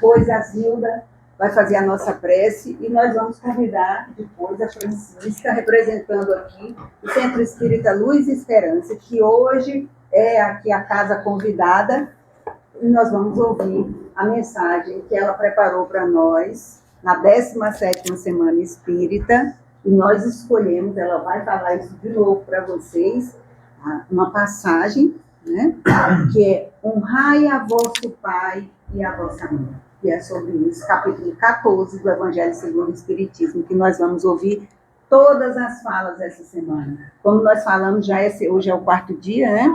Depois a Zilda vai fazer a nossa prece e nós vamos convidar depois a Francisca, representando aqui o Centro Espírita Luz e Esperança, que hoje é aqui a casa convidada, e nós vamos ouvir a mensagem que ela preparou para nós na 17ª Semana Espírita, e nós escolhemos, ela vai falar isso de novo para vocês, uma passagem, né, que é honrai a vosso pai e a vossa mãe, que é sobre isso, capítulo 14 do Evangelho segundo o Espiritismo, que nós vamos ouvir todas as falas essa semana. Como nós falamos, hoje é o 4º dia, né,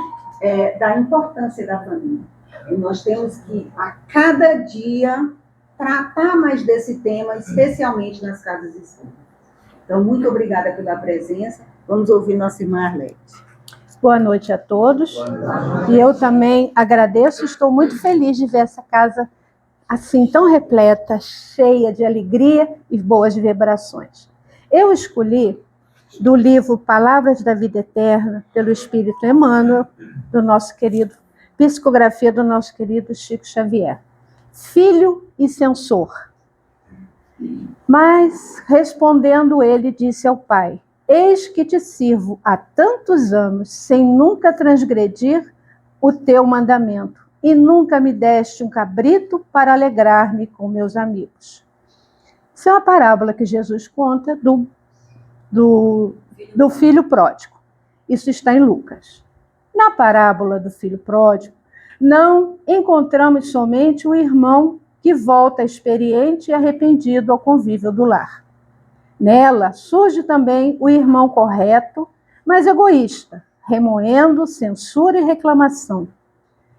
da importância da família. E nós temos que, a cada dia, tratar mais desse tema, especialmente nas casas espíritas. Então, muito obrigada pela presença. Vamos ouvir nossa irmã Arlete. Boa noite a todos. E eu também agradeço, estou muito feliz de ver essa casa assim tão repleta, cheia de alegria e boas vibrações. Eu escolhi do livro Palavras da Vida Eterna, pelo Espírito Emmanuel, do nosso querido, psicografia do nosso querido Chico Xavier. Filho e censor. Mas, respondendo ele, disse ao pai: eis que te sirvo há tantos anos, sem nunca transgredir o teu mandamento, e nunca me deste um cabrito para alegrar-me com meus amigos. Isso é uma parábola que Jesus conta do filho pródigo. Isso está em Lucas. Na parábola do filho pródigo, não encontramos somente o irmão que volta experiente e arrependido ao convívio do lar. Nela surge também o irmão correto, mas egoísta, remoendo censura e reclamação.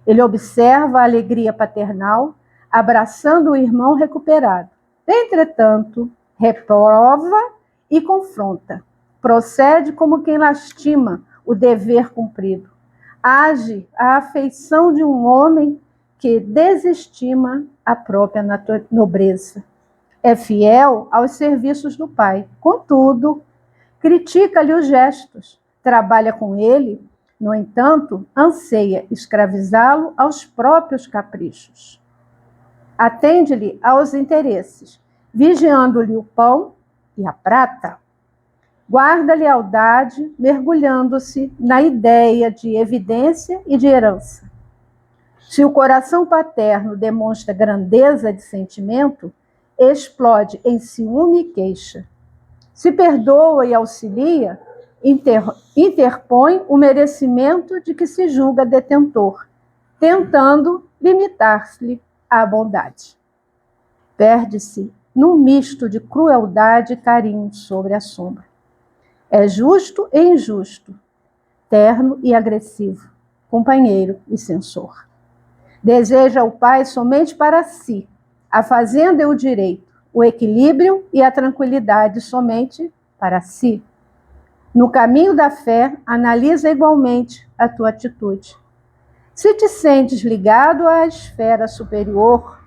Ele observa a alegria paternal, abraçando o irmão recuperado. Entretanto, reprova e confronta. Procede como quem lastima o dever cumprido. Age à afeição de um homem que desestima a própria nobreza. É fiel aos serviços do pai. Contudo, critica-lhe os gestos, trabalha com ele, no entanto, anseia escravizá-lo aos próprios caprichos. Atende-lhe aos interesses, vigiando-lhe o pão e a prata. Guarda lealdade, mergulhando-se na ideia de evidência e de herança. Se o coração paterno demonstra grandeza de sentimento, explode em ciúme e queixa. Se perdoa e auxilia, interpõe o merecimento de que se julga detentor, tentando limitar-lhe a bondade. Perde-se num misto de crueldade e carinho sobre a sombra. É justo e injusto, terno e agressivo, companheiro e censor. Deseja o pai somente para si, a fazenda e o direito, o equilíbrio e a tranquilidade somente para si. No caminho da fé, analisa igualmente a tua atitude. Se te sentes ligado à esfera superior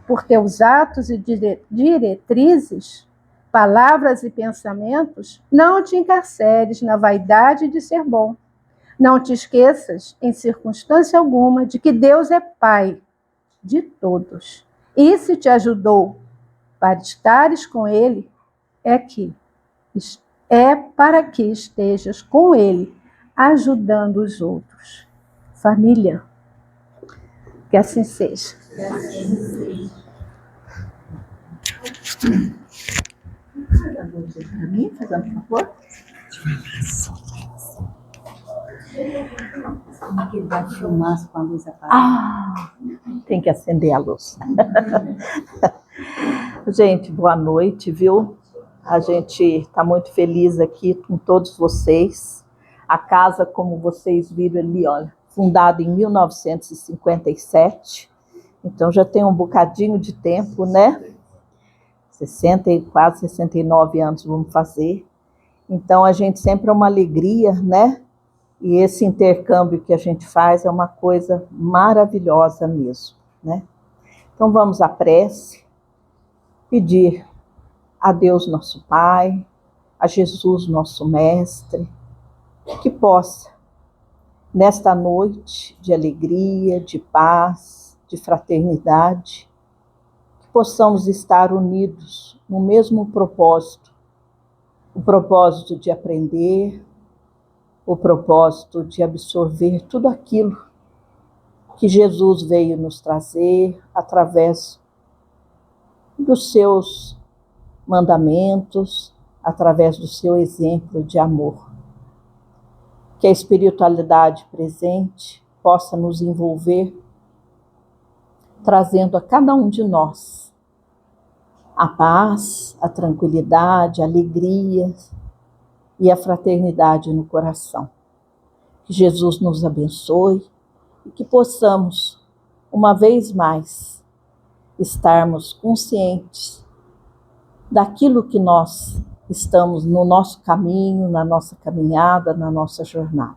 por teus atos e diretrizes, palavras e pensamentos, não te encarceres na vaidade de ser bom. Não te esqueças, em circunstância alguma, de que Deus é Pai de todos. E se te ajudou para estares com Ele, é para que estejas com Ele, ajudando os outros. Família, que assim seja. Que assim seja. Para mim, fazendo um favor? Como que ele vai filmar com a luz apagada? Tem que acender a luz. Gente, boa noite, viu? A gente está muito feliz aqui com todos vocês. A casa, como vocês viram ali, olha, fundada em 1957. Então já tem um bocadinho de tempo, né? 60 e quase 69 anos vamos fazer. Então a gente sempre é uma alegria, né? E esse intercâmbio que a gente faz é uma coisa maravilhosa mesmo, né? Então vamos à prece, pedir a Deus nosso Pai, a Jesus nosso Mestre, que possa, nesta noite de alegria, de paz, de fraternidade, possamos estar unidos no mesmo propósito, o propósito de aprender, o propósito de absorver tudo aquilo que Jesus veio nos trazer através dos seus mandamentos, através do seu exemplo de amor. Que a espiritualidade presente possa nos envolver, trazendo a cada um de nós a paz, a tranquilidade, a alegria e a fraternidade no coração. Que Jesus nos abençoe e que possamos, uma vez mais, estarmos conscientes daquilo que nós estamos no nosso caminho, na nossa caminhada, na nossa jornada.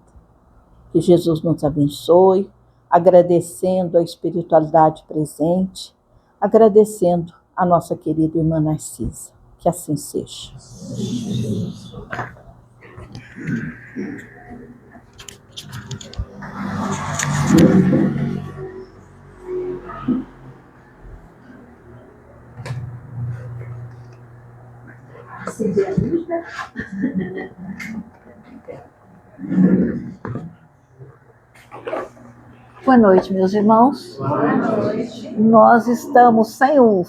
Que Jesus nos abençoe, agradecendo a espiritualidade presente, agradecendo a nossa querida irmã Narcisa. Que assim seja. Boa noite, meus irmãos. Boa noite. Nós estamos sem o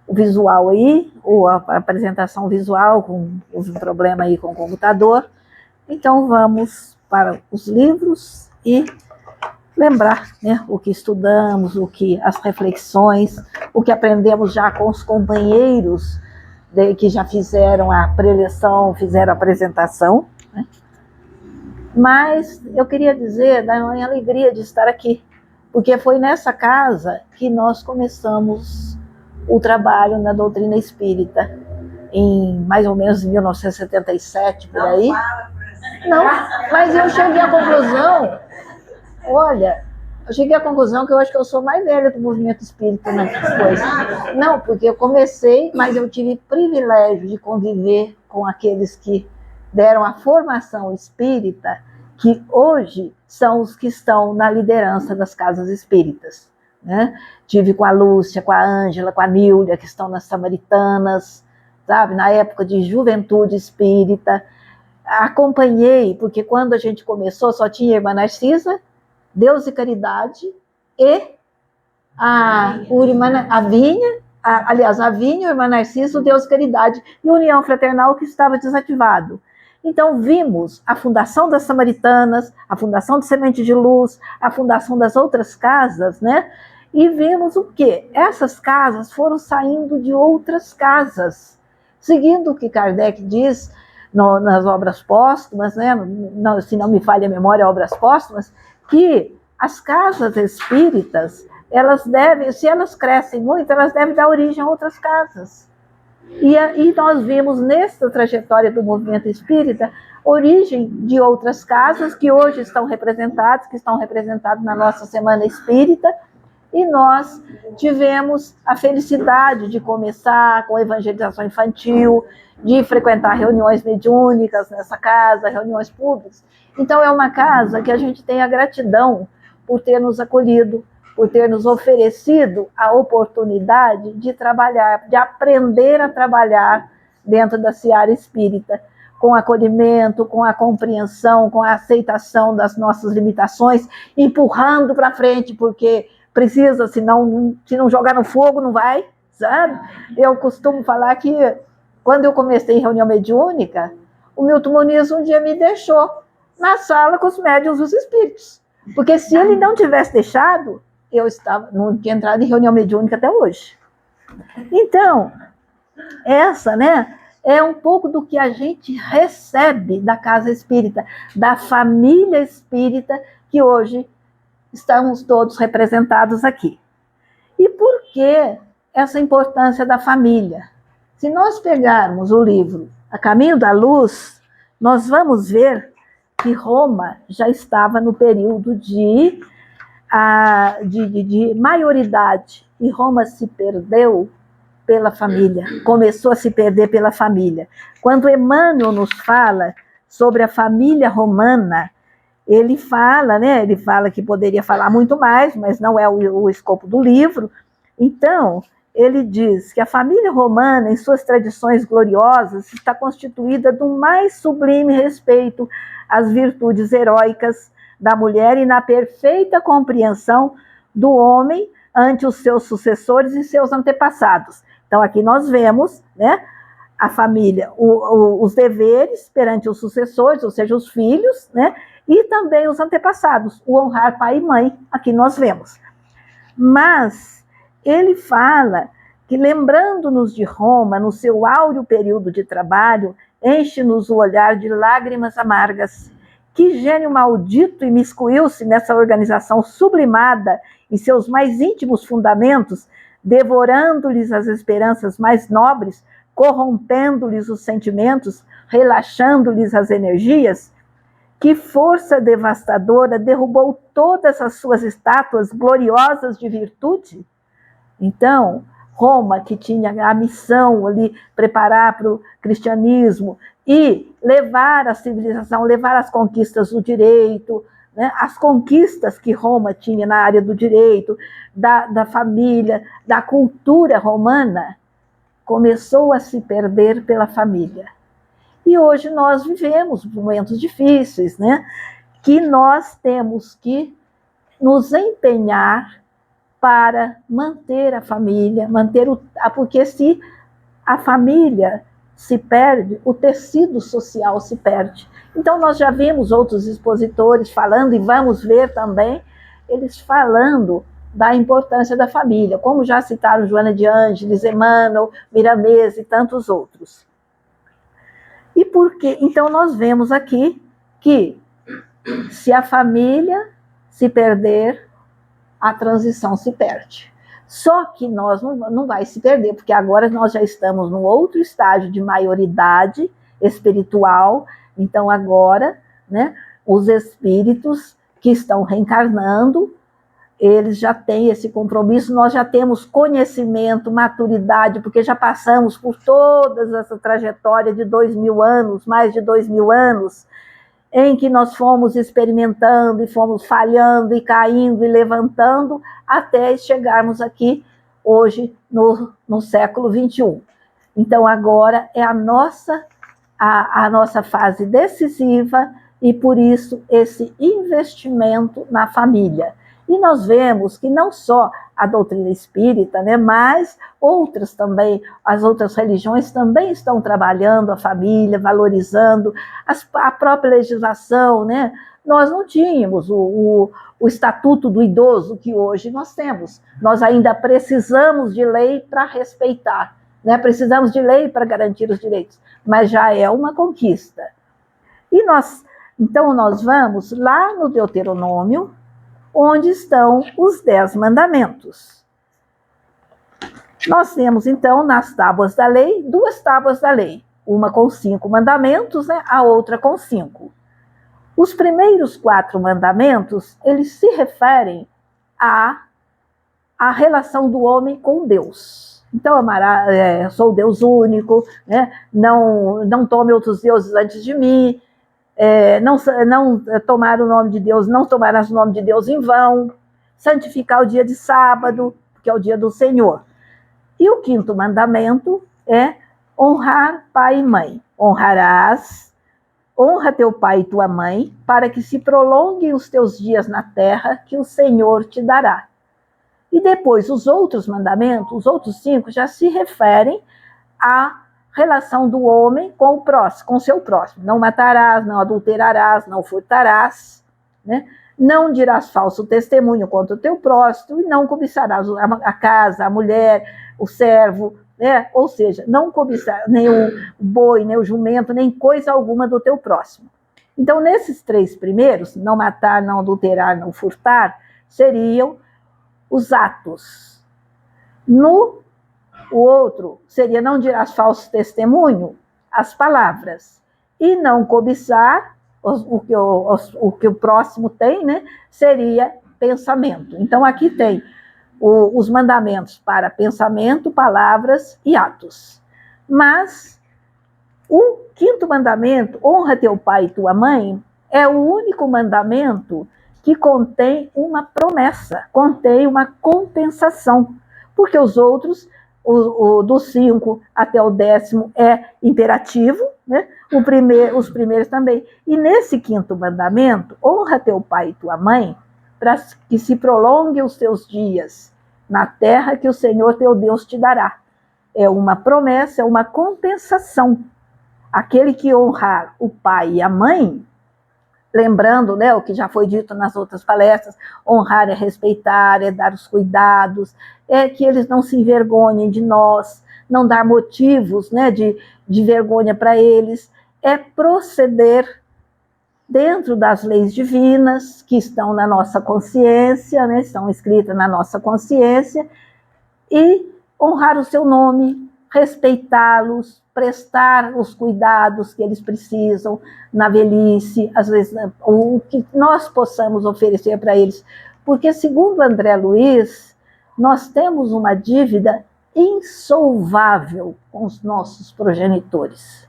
visual aí, ou a apresentação visual, houve um problema aí com o computador. Então vamos para os livros e lembrar, né, o que estudamos, as reflexões, o que aprendemos já com os companheiros que já fizeram a preleção, fizeram a apresentação, né? Mas eu queria dizer da minha alegria de estar aqui, porque foi nessa casa que nós começamos o trabalho na doutrina espírita, em mais ou menos 1977, por aí. Não, mas eu cheguei à conclusão, que eu acho que eu sou mais velha do movimento espírita nessas coisas. Não, porque eu comecei, mas eu tive privilégio de conviver com aqueles que deram a formação espírita, que hoje são os que estão na liderança das casas espíritas, né? Tive com a Lúcia, com a Ângela, com a Nília, que estão nas Samaritanas, sabe? Na época de juventude espírita. Acompanhei, porque quando a gente começou só tinha a irmã Narcisa, Deus e Caridade, e a Vinha, a Vinha, a irmã Narcisa, o Deus e Caridade, e a União Fraternal, que estava desativado. Então vimos a fundação das Samaritanas, a fundação do Semente de Luz, a fundação das outras casas, né? E vimos o quê? Essas casas foram saindo de outras casas, seguindo o que Kardec diz nas obras póstumas, né? Se não me falha a memória, obras póstumas, que as casas espíritas, elas devem, se elas crescem muito, elas devem dar origem a outras casas. E nós vimos nessa trajetória do movimento espírita origem de outras casas que hoje estão representadas, na nossa Semana Espírita, e nós tivemos a felicidade de começar com a evangelização infantil, de frequentar reuniões mediúnicas nessa casa, reuniões públicas. Então é uma casa que a gente tem a gratidão por ter nos acolhido, por ter nos oferecido a oportunidade de trabalhar, de aprender a trabalhar dentro da seara espírita, com acolhimento, com a compreensão, com a aceitação das nossas limitações, empurrando para frente, porque precisa, se não jogar no fogo, não vai, sabe? Eu costumo falar que, quando eu comecei em reunião mediúnica, o Milton Muniz um dia me deixou na sala com os médiuns dos espíritos, porque se ele não tivesse deixado, não tinha entrado em reunião mediúnica até hoje. Então, essa, né, é um pouco do que a gente recebe da casa espírita, da família espírita, que hoje estamos todos representados aqui. E por que essa importância da família? Se nós pegarmos o livro A Caminho da Luz, nós vamos ver que Roma já estava no período de maioridade, e Roma se perdeu pela família, começou a se perder pela família. Quando Emmanuel nos fala sobre a família romana, ele fala, né? Ele fala que poderia falar muito mais, mas não é o escopo do livro. Então, ele diz que a família romana, em suas tradições gloriosas, está constituída do mais sublime respeito às virtudes heróicas da mulher e na perfeita compreensão do homem ante os seus sucessores e seus antepassados. Então, aqui nós vemos, né, a família, os deveres perante os sucessores, ou seja, os filhos, né, e também os antepassados, o honrar pai e mãe, aqui nós vemos. Mas ele fala que, lembrando-nos de Roma, no seu áureo período de trabalho, enche-nos o olhar de lágrimas amargas. Que gênio maldito imiscuiu-se nessa organização sublimada em seus mais íntimos fundamentos, devorando-lhes as esperanças mais nobres, corrompendo-lhes os sentimentos, relaxando-lhes as energias? Que força devastadora derrubou todas as suas estátuas gloriosas de virtude? Então, Roma, que tinha a missão ali, preparar para o cristianismo e levar a civilização, levar as conquistas do direito, né? As conquistas que Roma tinha na área do direito, da família, da cultura romana, começou a se perder pela família. E hoje nós vivemos momentos difíceis, né? Que nós temos que nos empenhar para manter a família, porque se a família se perde, o tecido social se perde. Então nós já vimos outros expositores falando, e vamos ver também, eles falando da importância da família, como já citaram Joana de Ângeles, Emmanuel, Miramês e tantos outros. E por quê? Então nós vemos aqui que se a família se perder, a transição se perde. Só que nós não vai se perder, porque agora nós já estamos num outro estágio de maioridade espiritual. Então agora, né, os espíritos que estão reencarnando, eles já têm esse compromisso, nós já temos conhecimento, maturidade, porque já passamos por toda essa trajetória de 2000 anos, mais de 2000 anos, em que nós fomos experimentando e fomos falhando e caindo e levantando até chegarmos aqui hoje no século XXI. Então agora é a nossa fase decisiva e por isso esse investimento na família. E nós vemos que não só a doutrina espírita, né, mas outras também, as outras religiões também estão trabalhando a família, valorizando a própria legislação, né? Nós não tínhamos o estatuto do idoso que hoje nós temos. Nós ainda precisamos de lei para respeitar, né? Precisamos de lei para garantir os direitos, mas já é uma conquista. E então nós vamos lá no Deuteronômio, onde estão os 10 mandamentos. Nós temos, então, nas tábuas da lei, 2 tábuas da lei. Uma com 5 mandamentos, né, a outra com 5. Os primeiros 4 mandamentos, eles se referem à relação do homem com Deus. Então, sou Deus único, né, não tome outros deuses antes de mim, não tomar o nome de Deus, não tomarás o nome de Deus em vão, santificar o dia de sábado, que é o dia do Senhor. E o 5º mandamento é honrar pai e mãe. Honra teu pai e tua mãe, para que se prolonguem os teus dias na terra que o Senhor te dará. E depois os outros mandamentos, os outros 5, já se referem à relação do homem com o próximo, com o seu próximo. Não matarás, não adulterarás, não furtarás, né? Não dirás falso testemunho contra o teu próximo e não cobiçarás a casa, a mulher, o servo, né? Ou seja, não cobiçar nem o boi, nem o jumento, nem coisa alguma do teu próximo. Então, nesses 3 primeiros, não matar, não adulterar, não furtar, seriam os atos. O outro seria não dirás falso testemunho, as palavras. E não cobiçar, o que o próximo tem, né, seria pensamento. Então aqui tem os mandamentos para pensamento, palavras e atos. Mas o 5º mandamento, honra teu pai e tua mãe, é o único mandamento que contém uma promessa, contém uma compensação, porque os outros do 5 até o 10º é imperativo, né? Os primeiros também. E nesse 5º mandamento, honra teu pai e tua mãe, para que se prolongue os teus dias na terra que o Senhor teu Deus te dará. É uma promessa, é uma compensação. Aquele que honrar o pai e a mãe, lembrando, né, o que já foi dito nas outras palestras, honrar é respeitar, é dar os cuidados, é que eles não se envergonhem de nós, não dar motivos, né, de vergonha para eles, é proceder dentro das leis divinas que estão na nossa consciência, né, estão escritas na nossa consciência, e honrar o seu nome, respeitá-los, prestar os cuidados que eles precisam na velhice, às vezes o que nós possamos oferecer para eles. Porque, segundo André Luiz, nós temos uma dívida insolvável com os nossos progenitores.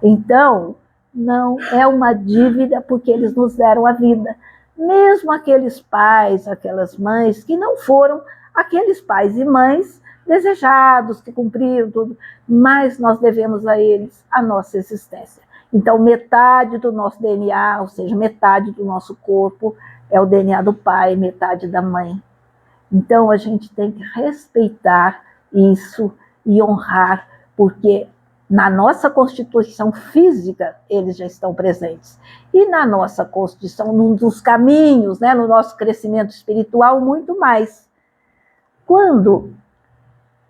Então, não é uma dívida porque eles nos deram a vida. Mesmo aqueles pais, aquelas mães que não foram aqueles pais e mães desejados, que cumpriram tudo, mas nós devemos a eles a nossa existência. Então, metade do nosso DNA, ou seja, metade do nosso corpo, é o DNA do pai, metade da mãe. Então, a gente tem que respeitar isso e honrar, porque na nossa constituição física, eles já estão presentes. E na nossa constituição, nos caminhos, né, no nosso crescimento espiritual, muito mais. Quando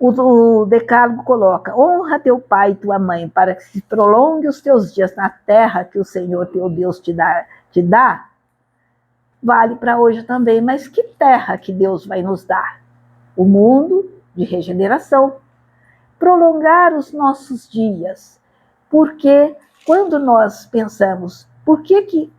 o Decálogo coloca, honra teu pai e tua mãe, para que se prolongue os teus dias na terra que o Senhor teu Deus te dá, vale para hoje também. Mas que terra que Deus vai nos dar? O mundo de regeneração. Prolongar os nossos dias. Porque quando nós pensamos, por que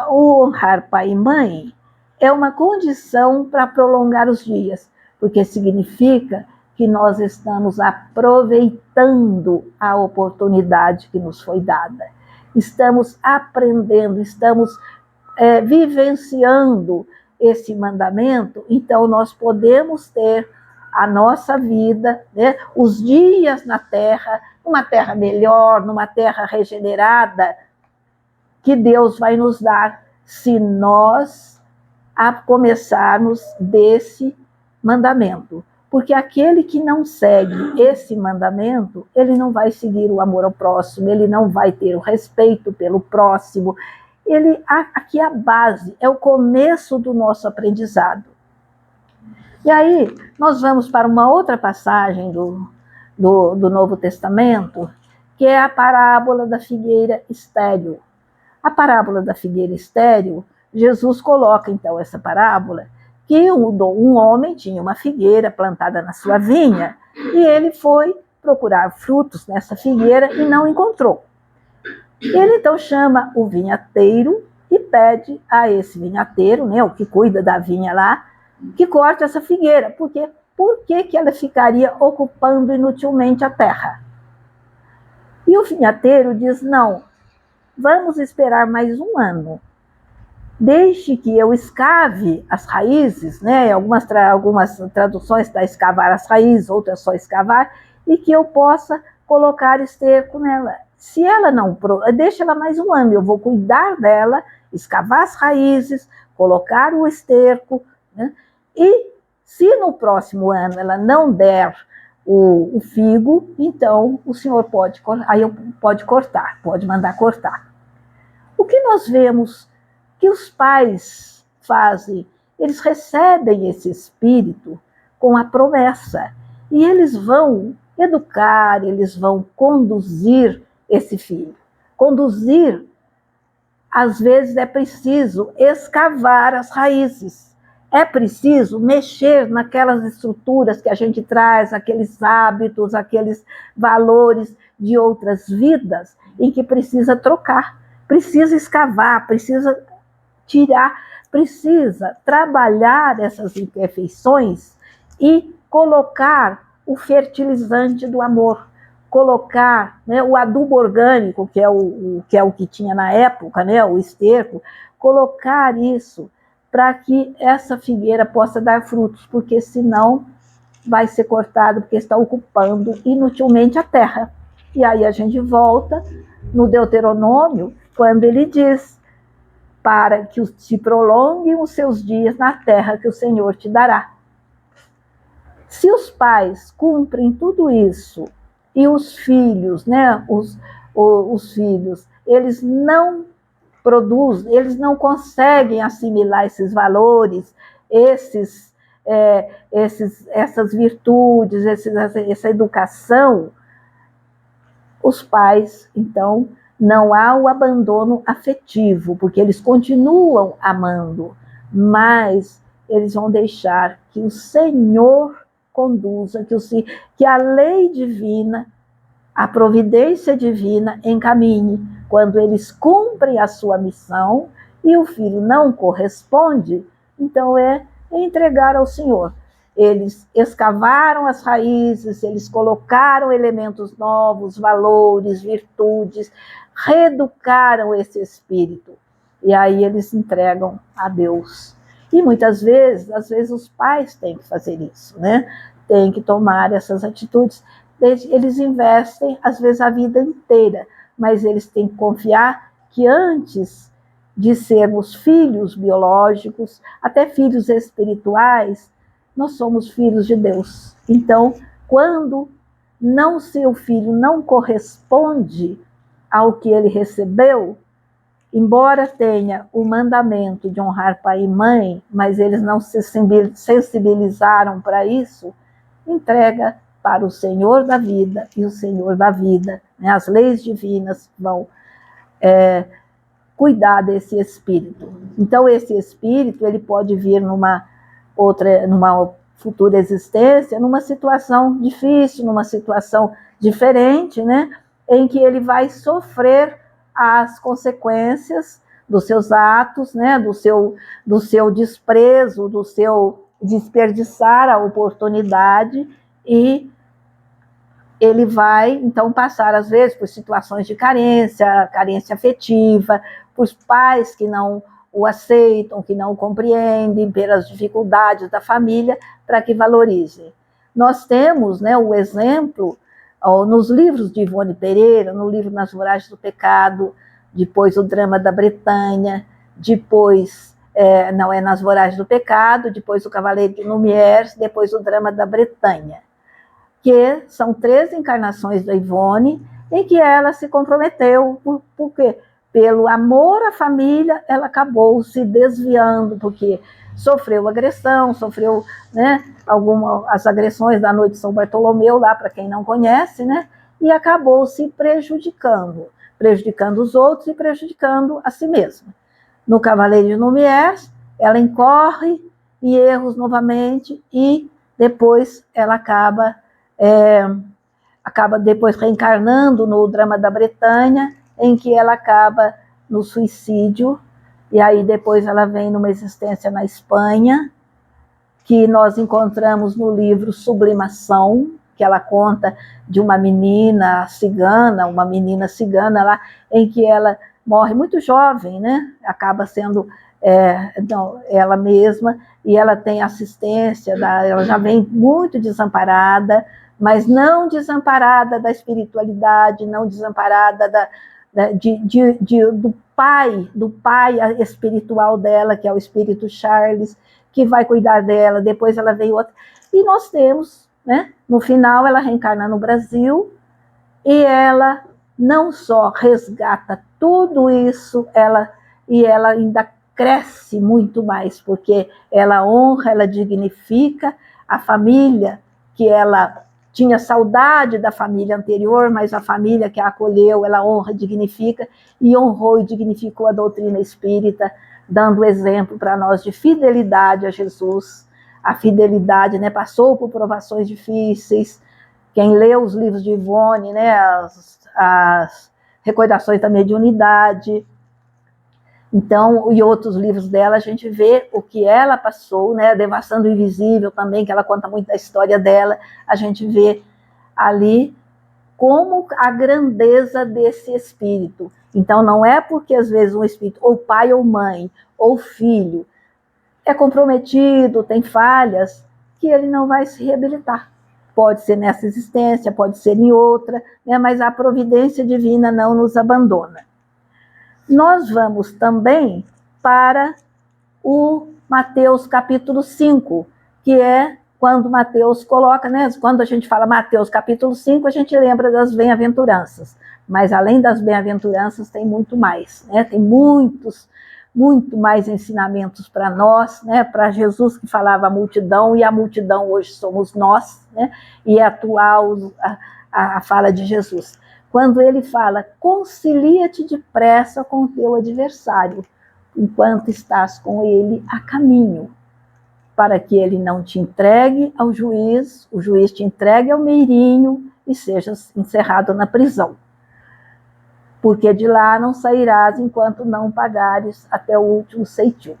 o honrar pai e mãe é uma condição para prolongar os dias? Porque significa que nós estamos aproveitando a oportunidade que nos foi dada. Estamos aprendendo, estamos vivenciando esse mandamento, então nós podemos ter a nossa vida, né, os dias na terra, numa terra melhor, numa terra regenerada, que Deus vai nos dar se nós começarmos desse mandamento. Porque aquele que não segue esse mandamento, ele não vai seguir o amor ao próximo, ele não vai ter o respeito pelo próximo. Aqui a base, é o começo do nosso aprendizado. E aí, nós vamos para uma outra passagem do Novo Testamento, que é a parábola da figueira estéril. A parábola da figueira estéril, Jesus coloca, então, essa parábola, que um homem tinha uma figueira plantada na sua vinha, e ele foi procurar frutos nessa figueira e não encontrou. Ele, então, chama o vinhateiro e pede a esse vinhateiro, né, o que cuida da vinha lá, que corte essa figueira. Por que ela ficaria ocupando inutilmente a terra? E o vinhateiro diz, não, vamos esperar mais um ano. Deixe que eu escave as raízes, né? Algumas traduções está escavar as raízes, outras só escavar, e que eu possa colocar esterco nela. Se ela não, deixa ela mais um ano, eu vou cuidar dela, escavar as raízes, colocar o esterco, né? E se no próximo ano ela não der o figo, então o senhor pode cortar, pode mandar cortar. O que nós vemos que os pais fazem? Eles recebem esse espírito com a promessa e eles vão educar, eles vão conduzir esse filho. Conduzir, às vezes é preciso escavar as raízes, é preciso mexer naquelas estruturas que a gente traz, aqueles hábitos, aqueles valores de outras vidas em que precisa trocar, precisa escavar, precisa tirar, precisa trabalhar essas imperfeições e colocar o fertilizante do amor, colocar, né, o adubo orgânico, que é o que tinha na época, né, o esterco, colocar isso para que essa figueira possa dar frutos, porque senão vai ser cortado porque está ocupando inutilmente a terra. E aí a gente volta no Deuteronômio, quando ele diz: para que se prolonguem os seus dias na terra que o Senhor te dará. Se os pais cumprem tudo isso e os filhos, né, os filhos, eles não produzem, eles não conseguem assimilar esses valores, essas virtudes, essa educação, os pais, então, não há o abandono afetivo, porque eles continuam amando, mas eles vão deixar que o Senhor conduza, que a lei divina, a providência divina encaminhe. Quando eles cumprem a sua missão e o filho não corresponde, então é entregar ao Senhor. Eles escavaram as raízes, eles colocaram elementos novos, valores, virtudes, reeducaram esse espírito. E aí eles entregam a Deus. E muitas vezes, os pais têm que fazer isso, né? Têm que tomar essas atitudes. Eles investem, às vezes, a vida inteira, mas eles têm que confiar que antes de sermos filhos biológicos, até filhos espirituais, nós somos filhos de Deus. Então, quando seu filho não corresponde ao que ele recebeu, embora tenha o mandamento de honrar pai e mãe, mas eles não se sensibilizaram para isso, entrega para o Senhor da vida e o Senhor da vida. As leis divinas vão cuidar desse espírito. Então, esse espírito ele pode vir numa futura existência, numa situação difícil, numa situação diferente, né? Em que ele vai sofrer as consequências dos seus atos, né? do seu desprezo, do seu desperdiçar a oportunidade, e ele vai, então, passar, às vezes, por situações de carência afetiva, por pais que não o aceitam, que não o compreendem, pelas dificuldades da família, para que valorize. Nós temos, né, o exemplo nos livros de Ivone Pereira, no livro Nas Voragens do Pecado, depois o Drama da Bretanha, depois, não é Nas Voragens do Pecado, depois o Cavaleiro de Lumière, depois o Drama da Bretanha, que são 3 encarnações da Ivone, em que ela se comprometeu, por quê? Pelo amor à família, ela acabou se desviando, porque sofreu agressão, sofreu, né, as agressões da noite de São Bartolomeu, lá para quem não conhece, né, e acabou se prejudicando os outros e prejudicando a si mesma. No Cavaleiro de Lumière, ela incorre em erros novamente e depois ela acaba depois reencarnando no Drama da Bretanha, em que ela acaba no suicídio, e aí depois ela vem numa existência na Espanha, que nós encontramos no livro Sublimação, que ela conta de uma menina cigana lá, em que ela morre muito jovem, né? Acaba sendo ela mesma, e ela tem assistência, ela já vem muito desamparada, mas não desamparada da espiritualidade, não desamparada do pai espiritual dela, que é o espírito Charles, que vai cuidar dela. Depois ela veio outra. E nós temos, né, no final, ela reencarna no Brasil, e ela não só resgata tudo isso, ela ainda cresce muito mais, porque ela honra, ela dignifica a família, que ela tinha saudade da família anterior, mas a família que a acolheu, ela honra, dignifica, e honrou e dignificou a doutrina espírita, dando exemplo para nós de fidelidade a Jesus. A fidelidade, né, passou por provações difíceis. Quem leu os livros de Ivone, né, as recordações da mediunidade, então, e outros livros dela, a gente vê o que ela passou, né? Devassando o Invisível também, que ela conta muito da história dela, a gente vê ali como a grandeza desse espírito. Então, não é porque às vezes um espírito, ou pai ou mãe, ou filho, é comprometido, tem falhas, que ele não vai se reabilitar. Pode ser nessa existência, pode ser em outra, né? Mas a providência divina não nos abandona. Nós vamos também para o Mateus capítulo 5, que é quando Mateus coloca, né? Quando a gente fala Mateus capítulo 5, a gente lembra das bem-aventuranças. Mas além das bem-aventuranças, tem muito mais, né? Tem muito mais ensinamentos para nós, né? Para Jesus que falava a multidão, e a multidão hoje somos nós, né? E é atual a fala de Jesus. Quando ele fala, concilia-te depressa com o teu adversário, enquanto estás com ele a caminho, para que ele não te entregue ao juiz, o juiz te entregue ao meirinho e sejas encerrado na prisão. Porque de lá não sairás enquanto não pagares até o último ceitil.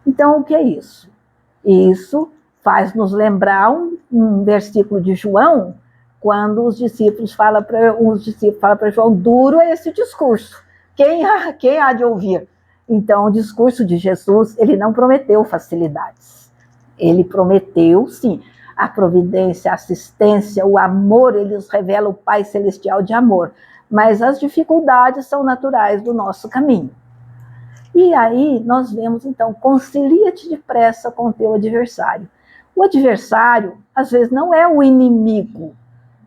Então, o que é isso? Isso faz nos lembrar um versículo de João, quando os discípulos falam para João, duro é esse discurso. Quem há de ouvir? Então, o discurso de Jesus, ele não prometeu facilidades. Ele prometeu, sim, a providência, a assistência, o amor, ele nos revela o Pai Celestial de amor. Mas as dificuldades são naturais do nosso caminho. E aí nós vemos, então, concilia-te depressa com o teu adversário. O adversário, às vezes, não é o inimigo.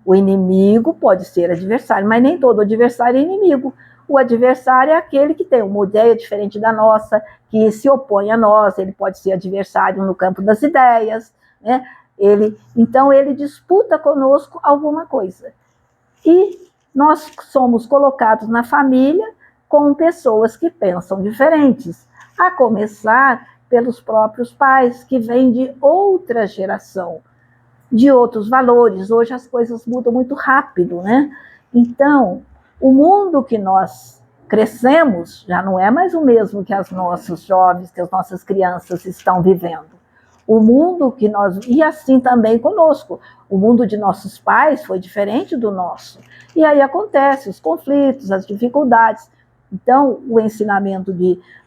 O inimigo pode ser adversário, mas nem todo adversário é inimigo. O adversário é aquele que tem uma ideia diferente da nossa, que se opõe a nós, ele pode ser adversário no campo das ideias, né? Então ele disputa conosco alguma coisa. E nós somos colocados na família com pessoas que pensam diferentes, a começar pelos próprios pais, que vêm de outra geração, de outros valores. Hoje as coisas mudam muito rápido, né? Então, o mundo que nós crescemos já não é mais o mesmo que os nossos jovens, que as nossas crianças estão vivendo. O mundo que nós... E assim também conosco. O mundo de nossos pais foi diferente do nosso. E aí acontece os conflitos, as dificuldades. Então, o ensinamento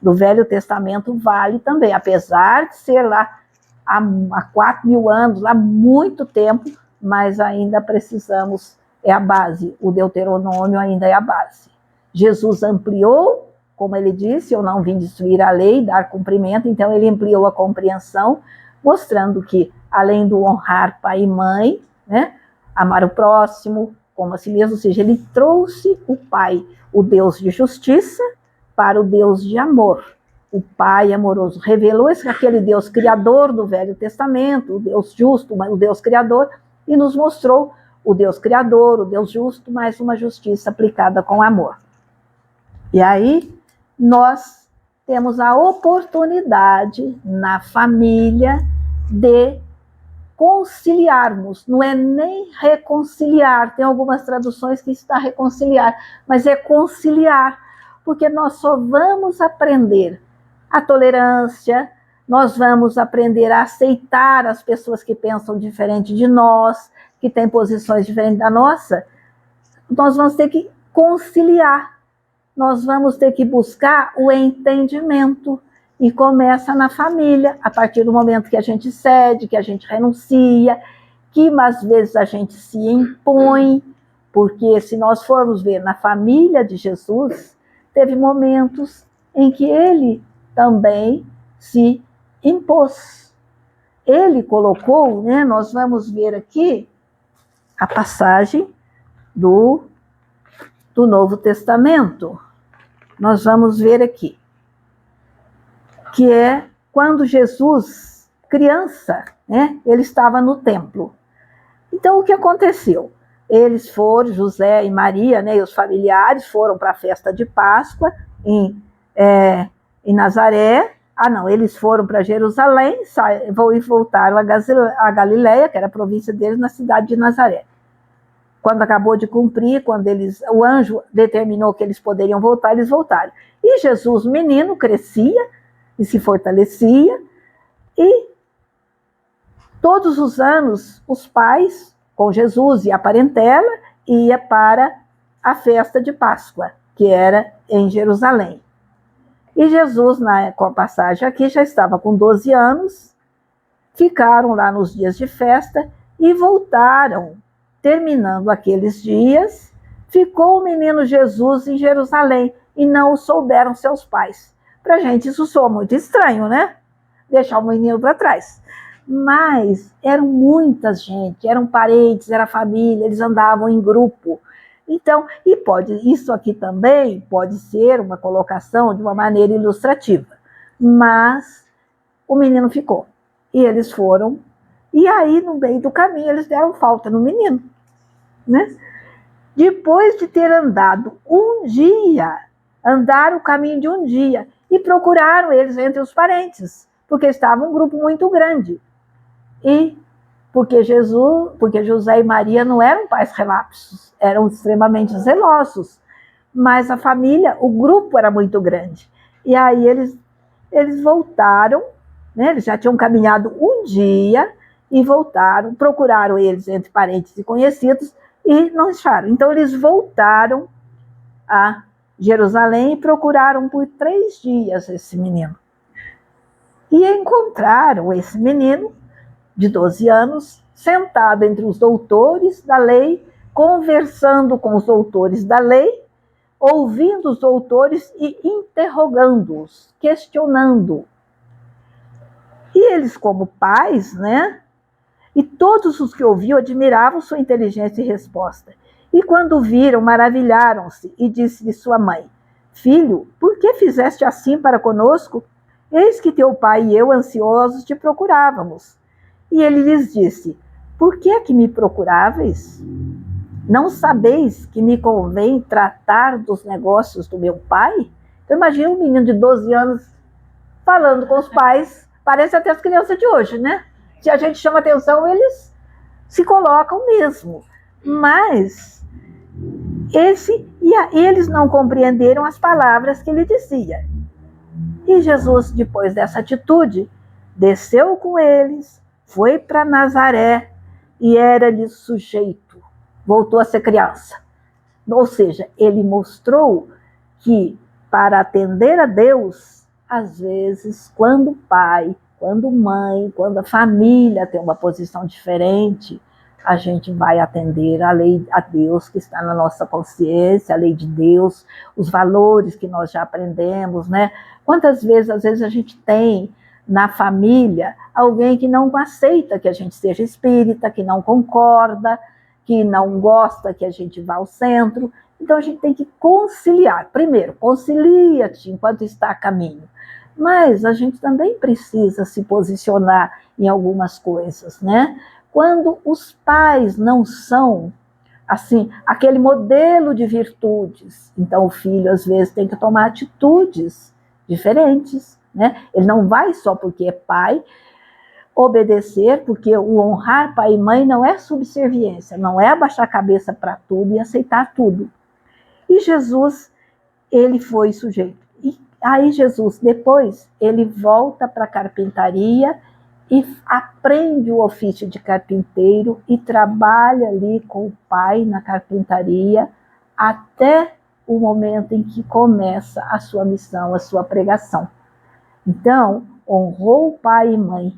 do Velho Testamento vale também, apesar de ser lá há 4.000 anos, há muito tempo, mas ainda precisamos, é a base, o Deuteronômio ainda é a base. Jesus ampliou, como ele disse, eu não vim destruir a lei, dar cumprimento, então ele ampliou a compreensão, mostrando que, além do honrar pai e mãe, né, amar o próximo como a si mesmo, ou seja, ele trouxe o Pai, o Deus de justiça, para o Deus de amor. O Pai amoroso revelou aquele Deus criador do Velho Testamento, o Deus justo, o Deus criador, e nos mostrou o Deus criador, o Deus justo, mas uma justiça aplicada com amor. E aí nós temos a oportunidade na família de conciliarmos, não é nem reconciliar, tem algumas traduções que está reconciliar, mas é conciliar, porque nós só vamos aprender a tolerância, nós vamos aprender a aceitar as pessoas que pensam diferente de nós, que têm posições diferentes da nossa, nós vamos ter que conciliar, nós vamos ter que buscar o entendimento. E começa na família, a partir do momento que a gente cede, que a gente renuncia, que às vezes a gente se impõe, porque se nós formos ver na família de Jesus, teve momentos em que ele também se impôs. Ele colocou, né, nós vamos ver aqui a passagem do Novo Testamento. Nós vamos ver aqui. Que é quando Jesus, criança, né, ele estava no templo. Então, o que aconteceu? Eles foram, José e Maria, né, e os familiares foram para a festa de Páscoa em Nazaré. Eles foram para Jerusalém e voltaram a Galileia, que era a província deles, na cidade de Nazaré. Quando acabou de cumprir, quando o anjo determinou que eles poderiam voltar, eles voltaram. E Jesus, menino, crescia e se fortalecia, e todos os anos os pais, com Jesus e a parentela, ia para a festa de Páscoa, que era em Jerusalém. E Jesus, com a passagem aqui, já estava com 12 anos, ficaram lá nos dias de festa e voltaram. Terminando aqueles dias, ficou o menino Jesus em Jerusalém e não o souberam seus pais. Para a gente isso soa muito estranho, né? Deixar o menino para trás. Mas eram muita gente, eram parentes, era família, eles andavam em grupo. Então, isso aqui também pode ser uma colocação de uma maneira ilustrativa. Mas o menino ficou. E eles foram. E aí, no meio do caminho, eles deram falta no menino. Né? Depois de ter andado um dia, andaram o caminho de um dia e procuraram eles entre os parentes, porque estava um grupo muito grande. E porque José e Maria não eram pais relapsos, eram extremamente zelosos, mas a família, o grupo era muito grande. E aí eles voltaram, né? Eles já tinham caminhado um dia e voltaram, procuraram eles entre parentes e conhecidos e não acharam. Então eles voltaram a Jerusalém e procuraram por 3 dias esse menino. E encontraram esse menino de 12 anos, sentado entre os doutores da lei, conversando com os doutores da lei, ouvindo os doutores e interrogando-os, questionando. E eles, como pais, né? E todos os que ouviam admiravam sua inteligência e resposta. E quando viram, maravilharam-se, e disse-lhe sua mãe: Filho, por que fizeste assim para conosco? Eis que teu pai e eu, ansiosos, te procurávamos. E ele lhes disse: Por que é que me procuráveis? Não sabeis que me convém tratar dos negócios do meu pai? Então imagina um menino de 12 anos falando com os pais, parece até as crianças de hoje, né? Se a gente chama atenção, eles se colocam mesmo. Mas eles não compreenderam as palavras que ele dizia. E Jesus, depois dessa atitude, desceu com eles, foi para Nazaré e era-lhe sujeito. Voltou a ser criança. Ou seja, ele mostrou que para atender a Deus, às vezes, quando o pai, quando mãe, quando a família tem uma posição diferente, a gente vai atender a lei, a Deus que está na nossa consciência, a lei de Deus, os valores que nós já aprendemos, né? Quantas vezes, às vezes, a gente tem na família alguém que não aceita que a gente seja espírita, que não concorda, que não gosta que a gente vá ao centro. Então, a gente tem que conciliar. Primeiro, concilia-te enquanto está a caminho. Mas a gente também precisa se posicionar em algumas coisas, né? Quando os pais não são, assim, aquele modelo de virtudes, então o filho, às vezes, tem que tomar atitudes diferentes, né? Ele não vai só porque é pai obedecer, porque o honrar pai e mãe não é subserviência, não é abaixar a cabeça para tudo e aceitar tudo. E Jesus, ele foi sujeito. E aí Jesus, depois, ele volta para a carpintaria e aprende o ofício de carpinteiro e trabalha ali com o pai na carpintaria até o momento em que começa a sua missão, a sua pregação. Então, honrou pai e mãe.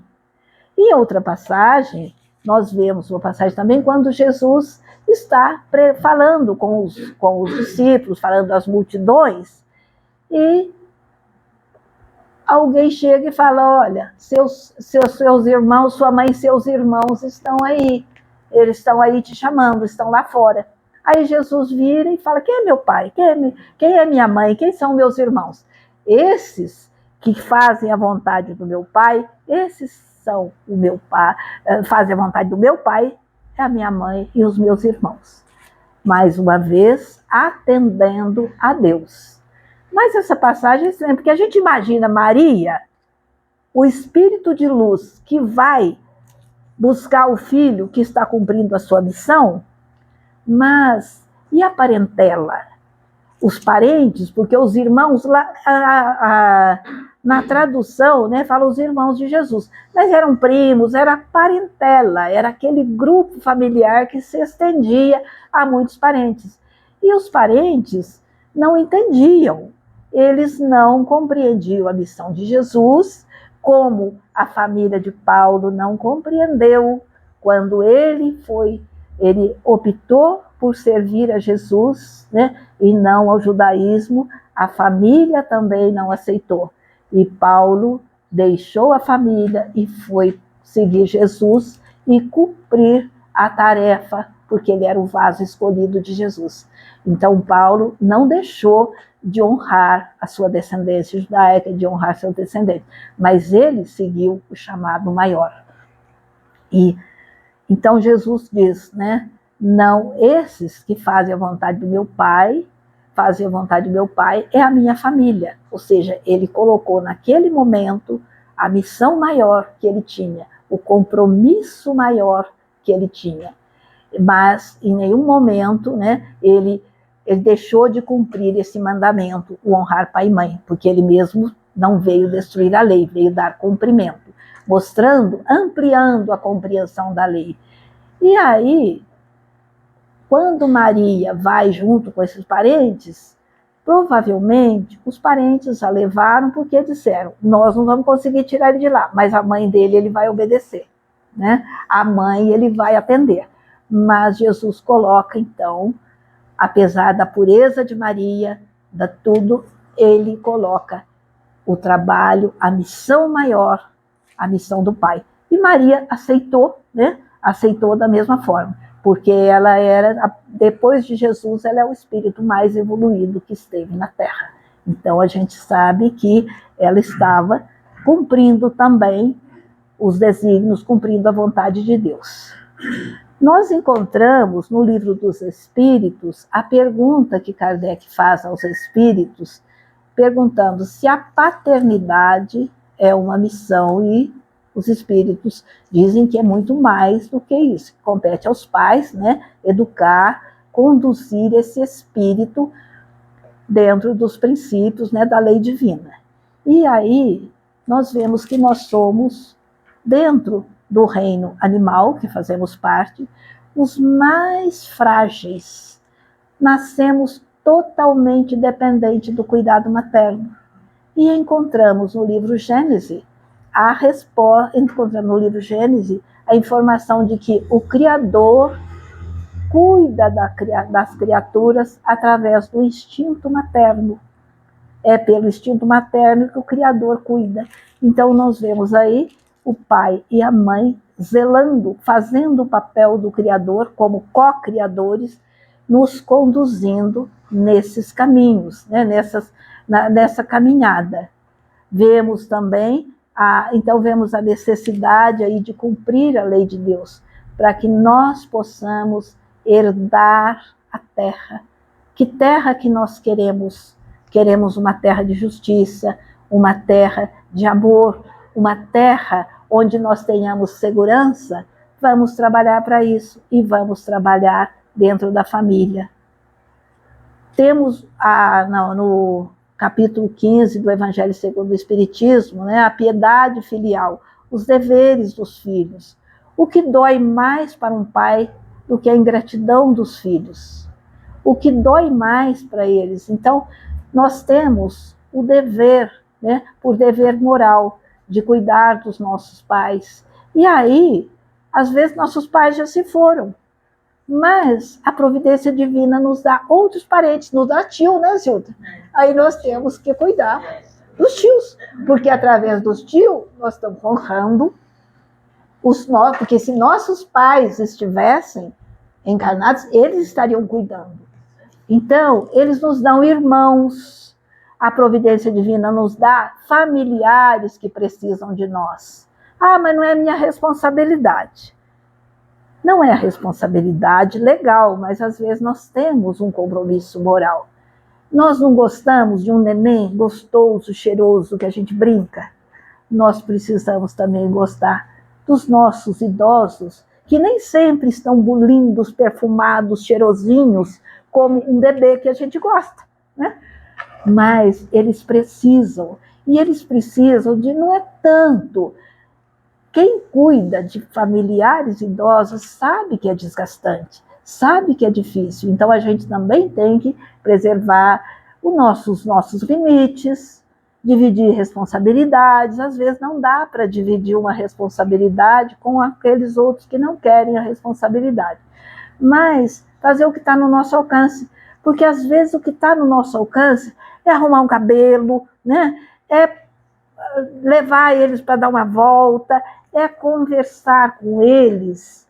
Em outra passagem, nós vemos uma passagem também quando Jesus está falando com os discípulos, falando às multidões, e alguém chega e fala: olha, seus irmãos, sua mãe e seus irmãos estão aí, eles estão aí te chamando, estão lá fora. Aí Jesus vira e fala: quem é meu pai? Quem é minha mãe? Quem são meus irmãos? Esses que fazem a vontade do meu pai, esses são o meu pai, fazem a vontade do meu pai, é a minha mãe e os meus irmãos. Mais uma vez, atendendo a Deus. Mas essa passagem é estranha, porque a gente imagina Maria, o espírito de luz que vai buscar o filho que está cumprindo a sua missão, mas e a parentela? Os parentes, porque os irmãos, na tradução, né, fala os irmãos de Jesus, mas eram primos, era parentela, era aquele grupo familiar que se estendia a muitos parentes. E os parentes não entendiam, eles não compreendiam a missão de Jesus, como a família de Paulo não compreendeu quando ele optou por servir a Jesus, né, e não ao judaísmo, a família também não aceitou. E Paulo deixou a família e foi seguir Jesus e cumprir a tarefa, porque ele era o vaso escolhido de Jesus. Então Paulo não deixou de honrar a sua descendência judaica, de honrar seus descendentes, mas ele seguiu o chamado maior. E então Jesus diz, né, não, esses que fazem a vontade do meu Pai, fazem a vontade do meu Pai, é a minha família. Ou seja, ele colocou naquele momento a missão maior que ele tinha, o compromisso maior que ele tinha. Mas em nenhum momento, né, ele deixou de cumprir esse mandamento, o honrar pai e mãe, porque ele mesmo não veio destruir a lei, veio dar cumprimento, mostrando, ampliando a compreensão da lei. E aí, quando Maria vai junto com esses parentes, provavelmente os parentes a levaram porque disseram, nós não vamos conseguir tirar ele de lá, mas a mãe dele ele vai obedecer, né? A mãe ele vai atender. Mas Jesus coloca, então, apesar da pureza de Maria, da tudo, ele coloca o trabalho, a missão maior, a missão do Pai. E Maria aceitou, né? Aceitou da mesma forma, porque ela era, depois de Jesus, ela é o espírito mais evoluído que esteve na Terra. Então a gente sabe que ela estava cumprindo também os desígnios, cumprindo a vontade de Deus. Nós encontramos no Livro dos Espíritos a pergunta que Kardec faz aos espíritos, perguntando se a paternidade é uma missão, e os espíritos dizem que é muito mais do que isso, que compete aos pais, né, educar, conduzir esse espírito dentro dos princípios, né, da lei divina. E aí nós vemos que nós somos, dentro do reino animal, que fazemos parte, os mais frágeis. Nascemos totalmente dependentes do cuidado materno. E encontramos no livro Gênesis a informação de que o Criador cuida das criaturas através do instinto materno. É pelo instinto materno que o Criador cuida. Então nós vemos aí o pai e a mãe zelando, fazendo o papel do Criador como co-criadores, nos conduzindo nesses caminhos, né, nessa caminhada. Vemos também, vemos a necessidade aí de cumprir a lei de Deus, para que nós possamos herdar a terra. Que terra que nós queremos? Queremos uma terra de justiça, uma terra de amor, uma terra onde nós tenhamos segurança. Vamos trabalhar para isso e vamos trabalhar dentro da família. Temos no capítulo 15 do Evangelho segundo o Espiritismo, né, a piedade filial, os deveres dos filhos. O que dói mais para um pai do que a ingratidão dos filhos? O que dói mais para eles? Então, nós temos o dever, né, por dever moral, de cuidar dos nossos pais. E aí, às vezes, nossos pais já se foram, mas a providência divina nos dá outros parentes, nos dá tio, né, Zilda? Aí nós temos que cuidar dos tios, porque através dos tios nós estamos honrando os nossos, porque se nossos pais estivessem encarnados, eles estariam cuidando. Então, eles nos dão irmãos, a providência divina nos dá familiares que precisam de nós. Ah, mas não é minha responsabilidade. Não é a responsabilidade legal, mas às vezes nós temos um compromisso moral. Nós não gostamos de um neném gostoso, cheiroso, que a gente brinca. Nós precisamos também gostar dos nossos idosos, que nem sempre estão lindos, perfumados, cheirosinhos, como um bebê que a gente gosta, né? Mas eles precisam, e eles precisam de, não é tanto. Quem cuida de familiares idosos sabe que é desgastante, sabe que é difícil. Então a gente também tem que preservar os nossos limites, dividir responsabilidades. Às vezes não dá para dividir uma responsabilidade com aqueles outros que não querem a responsabilidade. Mas fazer o que está no nosso alcance, porque às vezes o que está no nosso alcance é arrumar um cabelo, né? É levar eles para dar uma volta, é conversar com eles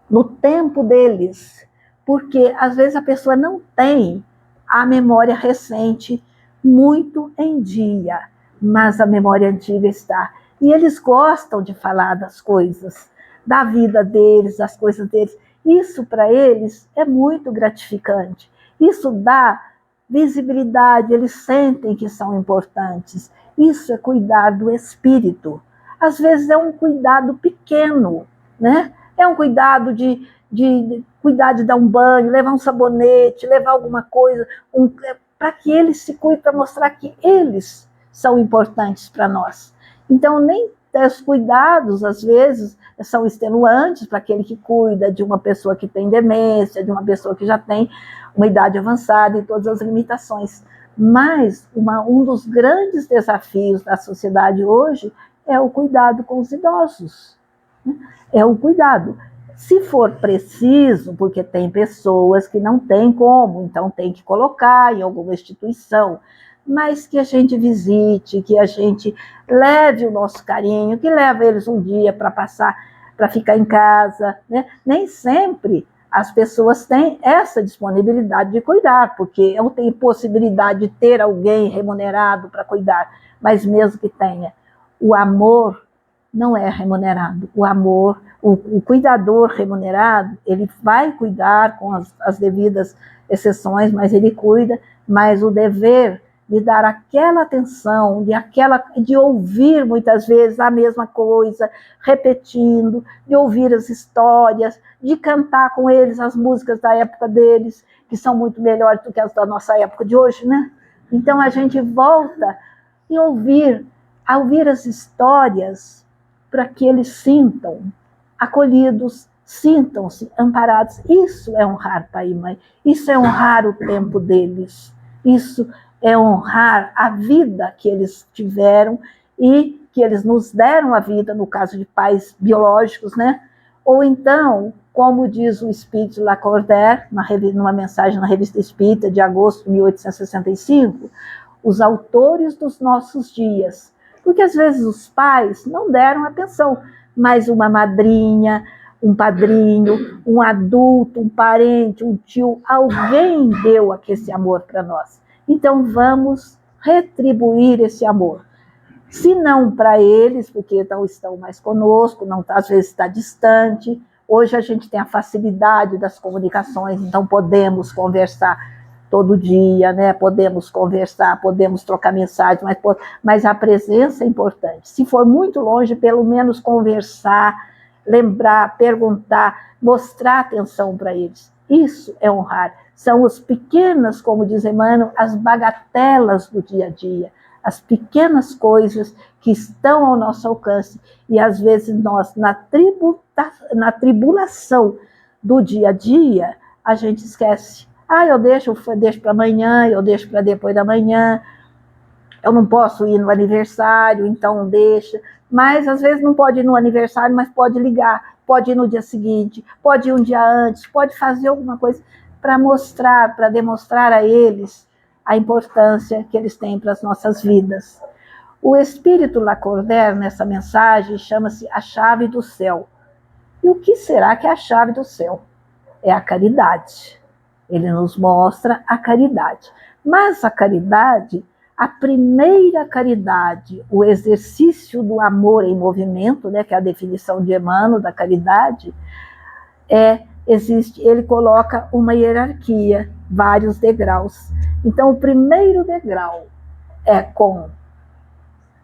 no tempo deles, porque às vezes a pessoa não tem a memória recente muito em dia, mas a memória antiga está. E eles gostam de falar das coisas, da vida deles, das coisas deles. Isso para eles é muito gratificante. Isso dá visibilidade, eles sentem que são importantes. Isso é cuidar do espírito. Às vezes é um cuidado pequeno, né? É um cuidado de cuidar de dar um banho, levar um sabonete, levar alguma coisa, para que eles se cuidem, para mostrar que eles são importantes para nós. Então, nem os cuidados, às vezes, são extenuantes para aquele que cuida de uma pessoa que tem demência, de uma pessoa que já tem uma idade avançada e todas as limitações. Mas um dos grandes desafios da sociedade hoje é o cuidado com os idosos. É o cuidado. Se for preciso, porque tem pessoas que não têm como, então tem que colocar em alguma instituição, mas que a gente visite, que a gente leve o nosso carinho, que leve eles um dia para passar, para ficar em casa, né? Nem sempre as pessoas têm essa disponibilidade de cuidar, porque eu tenho possibilidade de ter alguém remunerado para cuidar, mas mesmo que tenha, o amor não é remunerado. O amor, o cuidador remunerado, ele vai cuidar com as devidas exceções, mas ele cuida, mas o dever de dar aquela atenção, de ouvir muitas vezes a mesma coisa, repetindo, de ouvir as histórias, de cantar com eles as músicas da época deles, que são muito melhores do que as da nossa época de hoje, né? Então a gente volta a ouvir as histórias para que eles sintam acolhidos, sintam-se amparados. Isso é honrar pai e mãe, isso é honrar o tempo deles, isso é honrar a vida que eles tiveram e que eles nos deram a vida, no caso de pais biológicos, né? Ou então, como diz o Espírito Lacordaire, numa mensagem na Revista Espírita de agosto de 1865, os autores dos nossos dias. Porque às vezes os pais não deram atenção, mas uma madrinha, um padrinho, um adulto, um parente, um tio, alguém deu esse amor para nós. Então vamos retribuir esse amor. Se não para eles, porque não estão mais conosco, às vezes está distante. Hoje a gente tem a facilidade das comunicações, então podemos conversar todo dia, né? Podemos conversar, podemos trocar mensagem, mas a presença é importante. Se for muito longe, pelo menos conversar, lembrar, perguntar, mostrar atenção para eles. Isso é honrar. São as pequenas, como diz Emmanuel, as bagatelas do dia a dia, as pequenas coisas que estão ao nosso alcance. E às vezes nós, na tribulação do dia a dia, a gente esquece. Eu deixo para amanhã, eu deixo para depois da manhã, eu não posso ir no aniversário, então deixa. Mas às vezes não pode ir no aniversário, mas pode ligar, pode ir no dia seguinte, pode ir um dia antes, pode fazer alguma coisa para demonstrar a eles a importância que eles têm para as nossas vidas. O Espírito Lacordaire, nessa mensagem, chama-se a chave do céu. E o que será que é a chave do céu? É a caridade. Ele nos mostra a caridade. Mas a caridade, a primeira caridade, o exercício do amor em movimento, né, que é a definição de Emmanuel da caridade, ele coloca uma hierarquia, vários degraus. Então, o primeiro degrau é com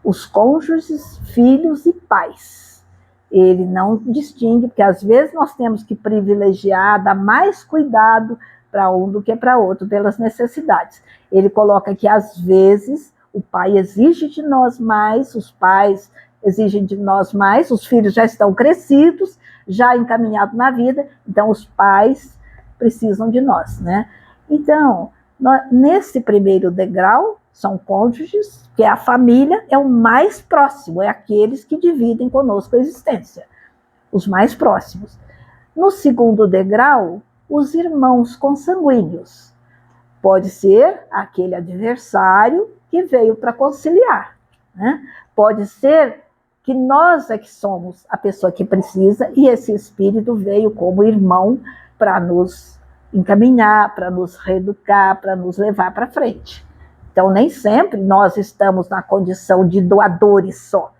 os cônjuges, filhos e pais. Ele não distingue, porque às vezes nós temos que privilegiar, dar mais cuidado para um do que para outro, pelas necessidades. Ele coloca que às vezes o pai exige de nós mais, os pais exigem de nós mais, os filhos já estão crescidos, já encaminhados na vida, então os pais precisam de nós, né? Então, Nesse primeiro degrau, são cônjuges, que é a família, é o mais próximo, é aqueles que dividem conosco a existência, os mais próximos. No segundo degrau, os irmãos consanguíneos. Pode ser aquele adversário que veio para conciliar, né? Pode ser que nós é que somos a pessoa que precisa e esse espírito veio como irmão para nos encaminhar, para nos reeducar, para nos levar para frente. Então, nem sempre nós estamos na condição de doadores só.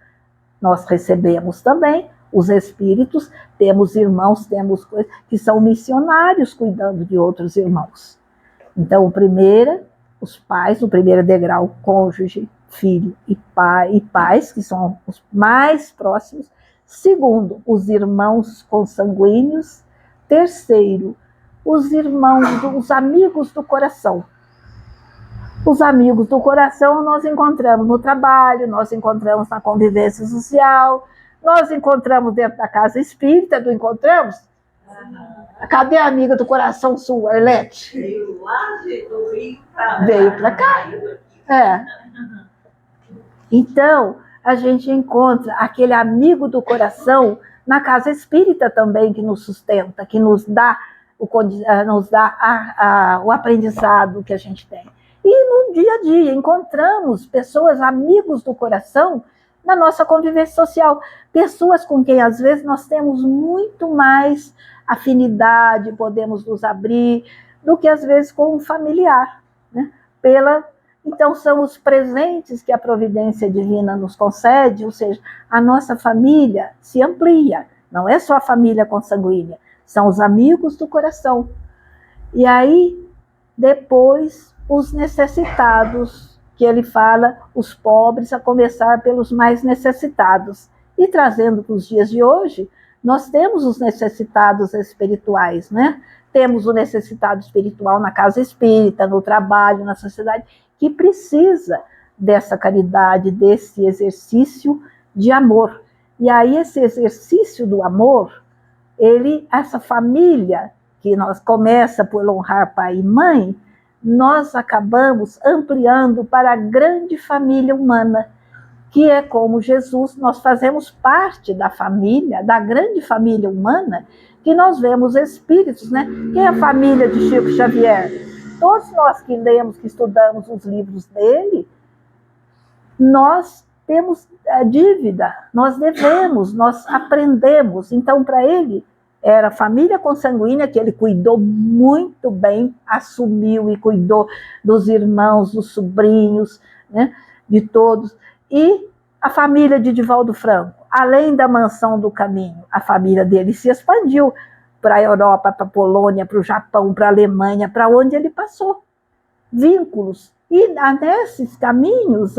Nós recebemos também os espíritos, temos irmãos, temos coisas que são missionários cuidando de outros irmãos. Então, os pais, no primeiro degrau, cônjuge, filho e pais, que são os mais próximos. Segundo, os irmãos consanguíneos. Terceiro, os amigos do coração. Os amigos do coração nós encontramos no trabalho, nós encontramos na convivência social, nós encontramos dentro da casa espírita, não encontramos? Cadê a amiga do coração sua, Arlete? Veio lá do Rio para Veio para cá. É. Então, a gente encontra aquele amigo do coração na casa espírita também, que nos sustenta, que nos dá o aprendizado que a gente tem. E no dia a dia, encontramos pessoas, amigos do coração, na nossa convivência social. Pessoas com quem, às vezes, nós temos muito mais afinidade, podemos nos abrir, do que, às vezes, com um familiar, né? Então, são os presentes que a providência divina nos concede, ou seja, a nossa família se amplia. Não é só a família consanguínea, são os amigos do coração. E aí, depois, os necessitados, que ele fala, os pobres, a começar pelos mais necessitados. E trazendo para os dias de hoje, nós temos os necessitados espirituais, né? Temos o necessitado espiritual na casa espírita, no trabalho, na sociedade, que precisa dessa caridade, desse exercício de amor. E aí esse exercício do amor, essa família, que nós começa por honrar pai e mãe, nós acabamos ampliando para a grande família humana, que é como Jesus, nós fazemos parte da família, da grande família humana, que nós vemos espíritos, né? Quem é a família de Chico Xavier? Todos nós que lemos, que estudamos os livros dele, nós temos a dívida, nós devemos, nós aprendemos. Então, para ele, era a família consanguínea que ele cuidou muito bem, assumiu e cuidou dos irmãos, dos sobrinhos, né, de todos. E a família de Divaldo Franco, além da mansão do caminho, a família dele se expandiu para a Europa, para a Polônia, para o Japão, para a Alemanha, para onde ele passou. Vínculos. E nesses caminhos,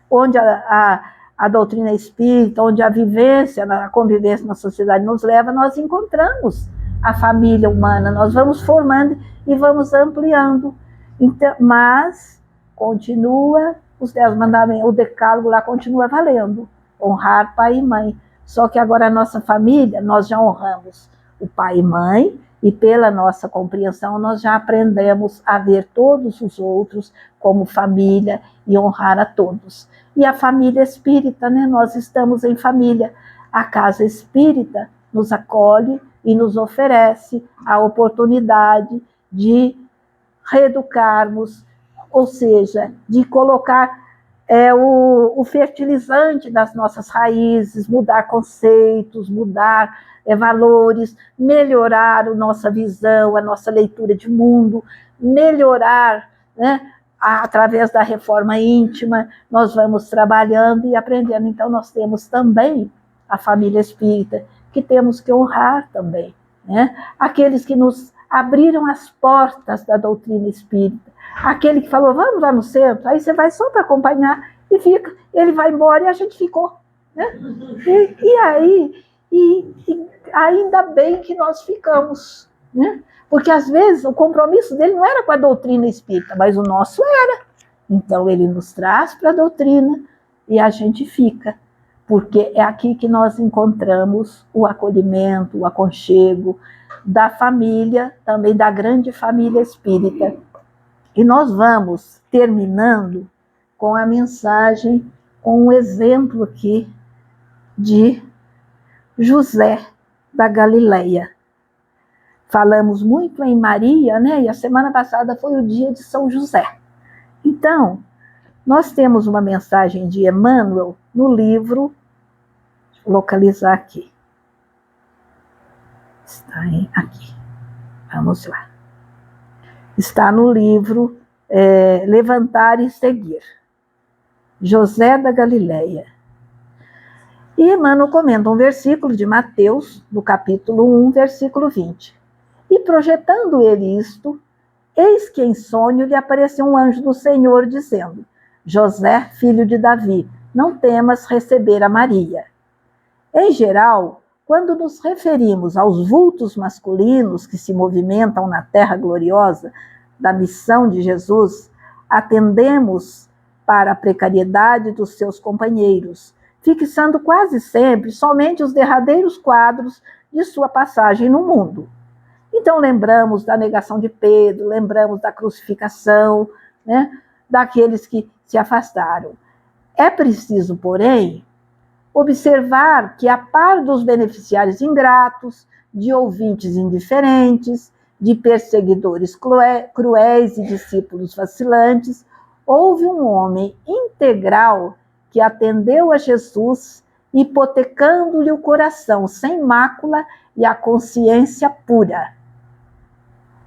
onde a doutrina espírita, onde a vivência, a convivência na sociedade nos leva, nós encontramos a família humana, nós vamos formando e vamos ampliando. Então, mas continua os 10 mandamentos, o decálogo lá continua valendo, honrar pai e mãe. Só que agora a nossa família, nós já honramos o pai e mãe, e pela nossa compreensão nós já aprendemos a ver todos os outros como família e honrar a todos. E a família espírita, né? Nós estamos em família. A casa espírita nos acolhe e nos oferece a oportunidade de reeducarmos, ou seja, de colocar o fertilizante das nossas raízes, mudar conceitos, mudar valores, melhorar a nossa visão, a nossa leitura de mundo, melhorar, né, através da reforma íntima, nós vamos trabalhando e aprendendo. Então, nós temos também a família espírita, que temos que honrar também, né? Aqueles que nos abriram as portas da doutrina espírita, aquele que falou, vamos lá no centro, aí você vai só para acompanhar e fica, ele vai embora e a gente ficou, né? E ainda bem que nós ficamos, né? Porque às vezes o compromisso dele não era com a doutrina espírita, mas o nosso era. Então ele nos traz para a doutrina e a gente fica, porque é aqui que nós encontramos o acolhimento, o aconchego da família, também da grande família espírita, E nós vamos terminando com a mensagem, com um exemplo aqui de José da Galileia. Falamos muito em Maria, né? E a semana passada foi o dia de São José. Então, nós temos uma mensagem de Emmanuel no livro, deixa eu localizar aqui. Está aqui. Vamos lá. Está no livro Levantar e Seguir. José da Galileia. E Emmanuel comenta um versículo de Mateus, no capítulo 1, versículo 20. E projetando ele isto, eis que em sonho lhe apareceu um anjo do Senhor, dizendo: José, filho de Davi, não temas receber a Maria. Em geral, quando nos referimos aos vultos masculinos que se movimentam na terra gloriosa da missão de Jesus, atendemos para a precariedade dos seus companheiros, fixando quase sempre somente os derradeiros quadros de sua passagem no mundo. Então lembramos da negação de Pedro, lembramos da crucificação, né, daqueles que se afastaram. É preciso, porém, observar que, a par dos beneficiários ingratos, de ouvintes indiferentes, de perseguidores cruéis e discípulos vacilantes, houve um homem integral que atendeu a Jesus, hipotecando-lhe o coração sem mácula e a consciência pura.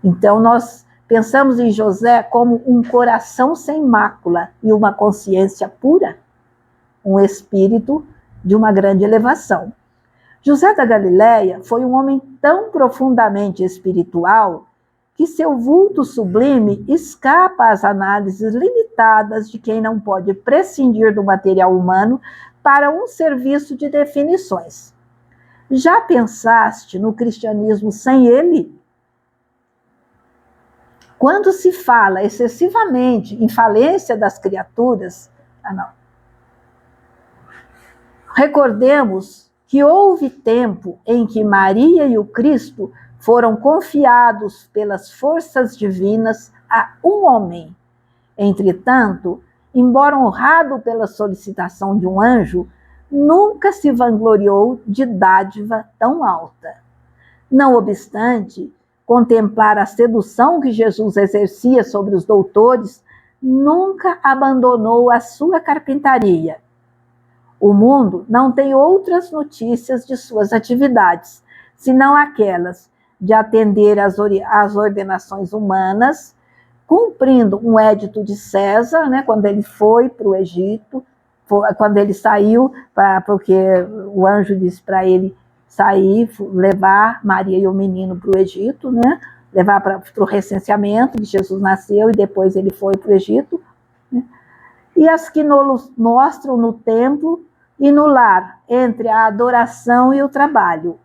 Então, nós pensamos em José como um coração sem mácula e uma consciência pura, um espírito de uma grande elevação. José da Galileia foi um homem tão profundamente espiritual que seu vulto sublime escapa às análises limitadas de quem não pode prescindir do material humano para um serviço de definições. Já pensaste no cristianismo sem ele? Quando se fala excessivamente em falência das criaturas, recordemos que houve tempo em que Maria e o Cristo foram confiados pelas forças divinas a um homem. Entretanto, embora honrado pela solicitação de um anjo, nunca se vangloriou de dádiva tão alta. Não obstante, contemplar a sedução que Jesus exercia sobre os doutores, nunca abandonou a sua carpintaria. O mundo não tem outras notícias de suas atividades, senão aquelas de atender às ordenações humanas, cumprindo um édito de César, né, quando ele foi para o Egito, quando ele saiu, porque o anjo disse para ele sair, levar Maria e o menino para o Egito, né, levar para o recenseamento, que Jesus nasceu e depois ele foi para o Egito, né, e as que nos mostram no templo e no lar, entre a adoração e o trabalho.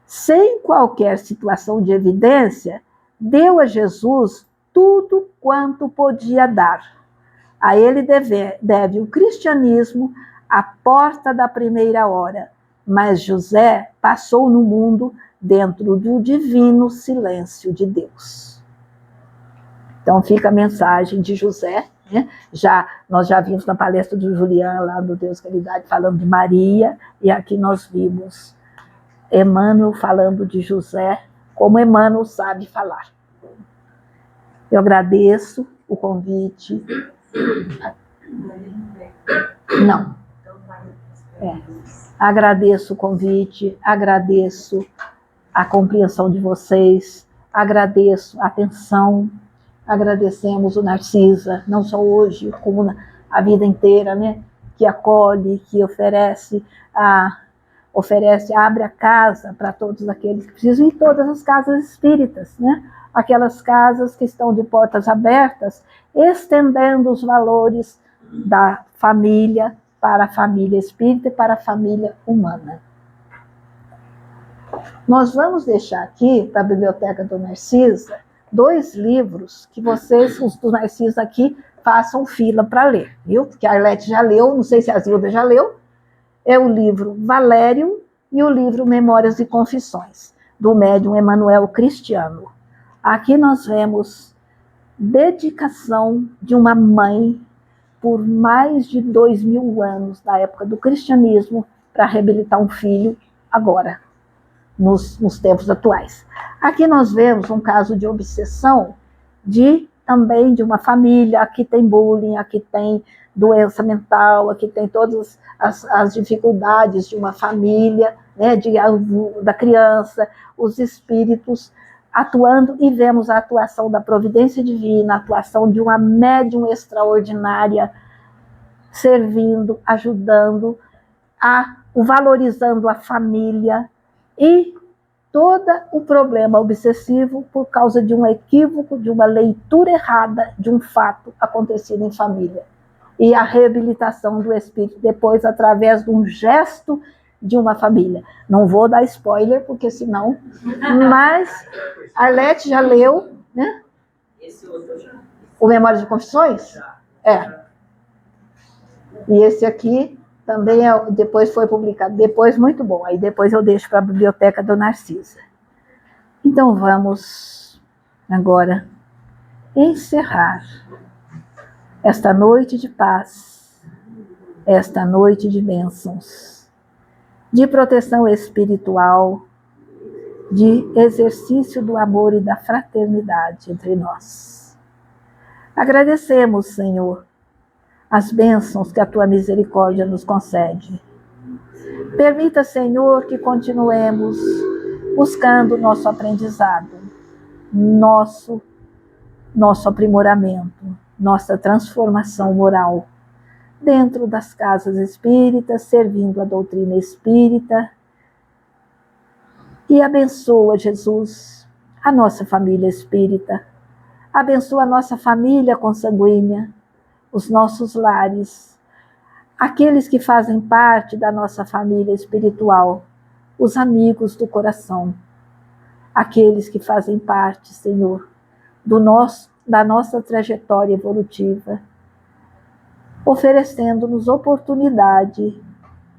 Sem qualquer situação de evidência, deu a Jesus tudo quanto podia dar. A ele deve o cristianismo, a porta da primeira hora, mas José passou no mundo dentro do divino silêncio de Deus. Então fica a mensagem de José, né? Nós já vimos na palestra do Julián, lá do Deus Caridade, falando de Maria, e aqui nós vimos Emmanuel falando de José, como Emmanuel sabe falar. Eu agradeço o convite. Não. Agradeço o convite, agradeço a compreensão de vocês, agradeço a atenção, agradecemos o Narcisa, não só hoje, como a vida inteira, né? Que acolhe, que oferece, abre a casa para todos aqueles que precisam, e todas as casas espíritas, né? Aquelas casas que estão de portas abertas, estendendo os valores da família para a família espírita e para a família humana. Nós vamos deixar aqui, para a Biblioteca do Narcisa, 2 livros que vocês, os do Narcisa aqui, façam fila para ler, viu? Porque a Arlete já leu, não sei se a Zilda já leu, é o livro Valério e o livro Memórias e Confissões, do médium Emanuel Cristiano. Aqui nós vemos dedicação de uma mãe por mais de 2000 anos, da época do cristianismo, para reabilitar um filho agora, nos tempos atuais. Aqui nós vemos um caso de obsessão também de uma família. Aqui tem bullying, aqui tem doença mental, aqui tem todas as dificuldades de uma família, né, da criança, os espíritos atuando, e vemos a atuação da providência divina, a atuação de uma médium extraordinária, servindo, ajudando, valorizando a família, e todo o problema obsessivo por causa de um equívoco, de uma leitura errada de um fato acontecido em família. E a reabilitação do espírito depois através de um gesto de uma família. Não vou dar spoiler, porque senão... Mas a Arlete já leu, né? Esse outro já. O Memórias de Confissões? É. E esse aqui também depois foi publicado. Depois, muito bom. Aí depois eu deixo para a biblioteca do Narcisa. Então vamos agora encerrar esta noite de paz, esta noite de bênçãos, de proteção espiritual, de exercício do amor e da fraternidade entre nós. Agradecemos, Senhor, as bênçãos que a Tua misericórdia nos concede. Permita, Senhor, que continuemos buscando nosso aprendizado, nosso aprimoramento, nossa transformação moral, dentro das casas espíritas, servindo a doutrina espírita. E abençoa, Jesus, a nossa família espírita, abençoa a nossa família consanguínea, os nossos lares, aqueles que fazem parte da nossa família espiritual, os amigos do coração, aqueles que fazem parte, Senhor, da nossa trajetória evolutiva, oferecendo-nos oportunidade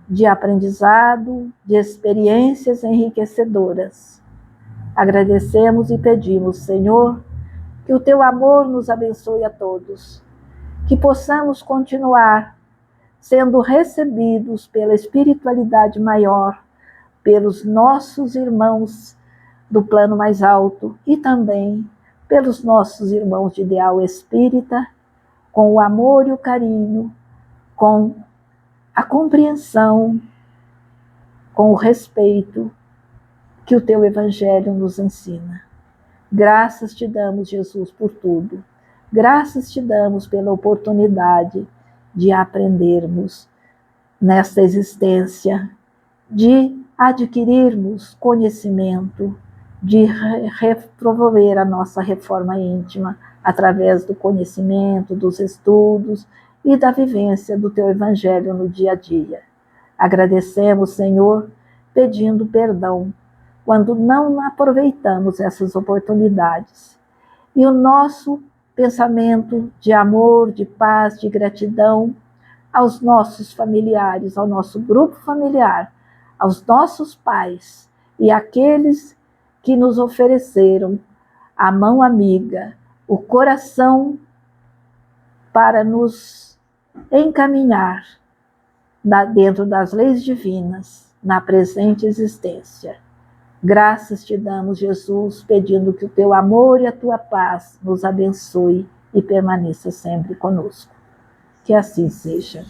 de aprendizado, de experiências enriquecedoras. Agradecemos e pedimos, Senhor, que o Teu amor nos abençoe a todos, que possamos continuar sendo recebidos pela espiritualidade maior, pelos nossos irmãos do plano mais alto e também pelos nossos irmãos de ideal espírita, com o amor e o carinho, com a compreensão, com o respeito que o Teu Evangelho nos ensina. Graças Te damos, Jesus, por tudo. Graças Te damos pela oportunidade de aprendermos nesta existência, de adquirirmos conhecimento, de promover a nossa reforma íntima através do conhecimento, dos estudos e da vivência do Teu Evangelho no dia a dia. Agradecemos, Senhor, pedindo perdão quando não aproveitamos essas oportunidades. E o nosso pensamento de amor, de paz, de gratidão aos nossos familiares, ao nosso grupo familiar, aos nossos pais e àqueles que nos ofereceram a mão amiga, o coração para nos encaminhar dentro das leis divinas, na presente existência. Graças Te damos, Jesus, pedindo que o Teu amor e a Tua paz nos abençoe e permaneça sempre conosco. Que assim seja.